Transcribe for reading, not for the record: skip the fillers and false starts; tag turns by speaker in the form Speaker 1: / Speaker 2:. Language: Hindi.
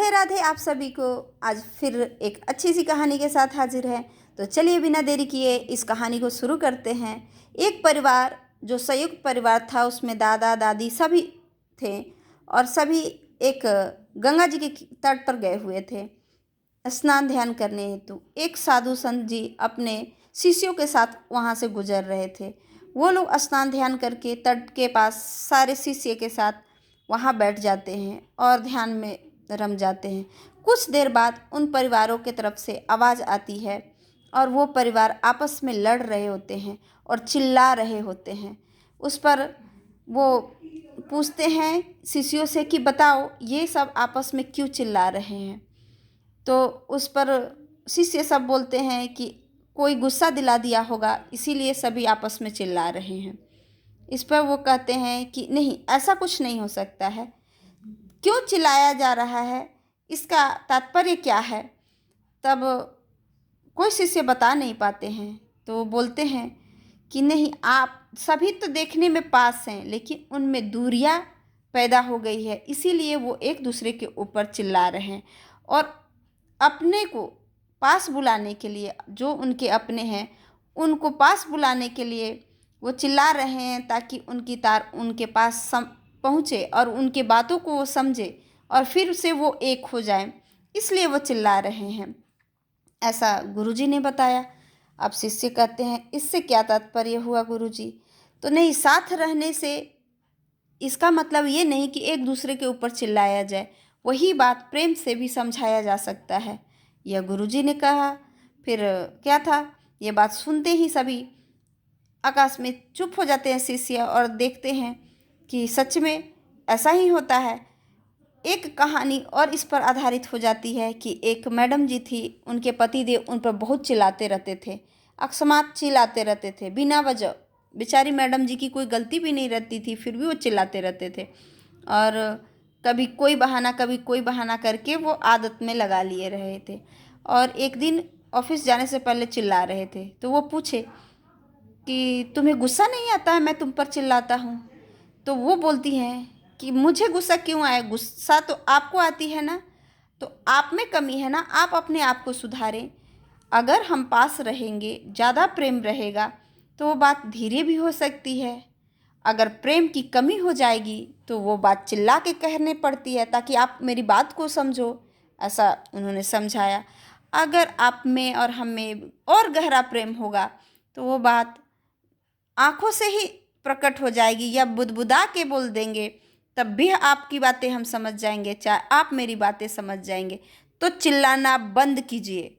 Speaker 1: राधे राधे। आप सभी को आज फिर एक अच्छी सी कहानी के साथ हाजिर है। तो चलिए बिना देरी किए इस कहानी को शुरू करते हैं। एक परिवार जो संयुक्त परिवार था, उसमें दादा दादी सभी थे और सभी एक गंगा जी के तट पर गए हुए थे स्नान ध्यान करने हेतु। एक साधु संत जी अपने शिष्यों के साथ वहाँ से गुजर रहे थे। वो लोग स्नान ध्यान करके तट के पास सारे शिष्य के साथ वहाँ बैठ जाते हैं और ध्यान में रम जाते हैं। कुछ देर बाद उन परिवारों के तरफ से आवाज़ आती है और वो परिवार आपस में लड़ रहे होते हैं और चिल्ला रहे होते हैं। उस पर वो पूछते हैं शिष्यों से कि बताओ ये सब आपस में क्यों चिल्ला रहे हैं। तो उस पर शिष्य सब बोलते हैं कि कोई गुस्सा दिला दिया होगा, इसीलिए सभी आपस में चिल्ला रहे हैं। इस पर वो कहते हैं कि नहीं, ऐसा कुछ नहीं हो सकता है। क्यों चिल्लाया जा रहा है, इसका तात्पर्य क्या है? तब कोई शिष्य बता नहीं पाते हैं। तो वो बोलते हैं कि नहीं, आप सभी तो देखने में पास हैं, लेकिन उनमें दूरियां पैदा हो गई है, इसीलिए वो एक दूसरे के ऊपर चिल्ला रहे हैं। और अपने को पास बुलाने के लिए, जो उनके अपने हैं उनको पास बुलाने के लिए वो चिल्ला रहे हैं, ताकि उनकी तार उनके पास पहुँचे और उनके बातों को वो समझे और फिर से वो एक हो जाए, इसलिए वो चिल्ला रहे हैं, ऐसा गुरुजी ने बताया। अब शिष्य कहते हैं इससे क्या तात्पर्य हुआ गुरुजी? तो नहीं, साथ रहने से इसका मतलब ये नहीं कि एक दूसरे के ऊपर चिल्लाया जाए, वही बात प्रेम से भी समझाया जा सकता है, यह गुरुजी ने कहा। फिर क्या था, ये बात सुनते ही सभी आकाश में चुप हो जाते हैं शिष्य और देखते हैं कि सच में ऐसा ही होता है। एक कहानी और इस पर आधारित हो जाती है कि एक मैडम जी थी, उनके पतिदेव उन पर बहुत चिल्लाते रहते थे, अकस्मात चिल्लाते रहते थे बिना वजह। बेचारी मैडम जी की कोई गलती भी नहीं रहती थी, फिर भी वो चिल्लाते रहते थे और कभी कोई बहाना करके वो आदत में लगा लिए रहे थे। और एक दिन ऑफिस जाने से पहले चिल्ला रहे थे, तो वो पूछे कि तुम्हें गुस्सा नहीं आता है मैं तुम पर चिल्लाता हूँ? तो वो बोलती हैं कि मुझे गुस्सा क्यों आए, गुस्सा तो आपको आती है ना, तो आप में कमी है ना, आप अपने आप को सुधारें। अगर हम पास रहेंगे, ज़्यादा प्रेम रहेगा तो वो बात धीरे भी हो सकती है। अगर प्रेम की कमी हो जाएगी तो वो बात चिल्ला के कहने पड़ती है, ताकि आप मेरी बात को समझो, ऐसा उन्होंने समझाया। अगर आप में और हम में और गहरा प्रेम होगा तो वो बात आंखों से ही प्रकट हो जाएगी, या बुदबुदा के बोल देंगे तब भी आपकी बातें हम समझ जाएंगे, चाहे आप मेरी बातें समझ जाएंगे। तो चिल्लाना बंद कीजिए।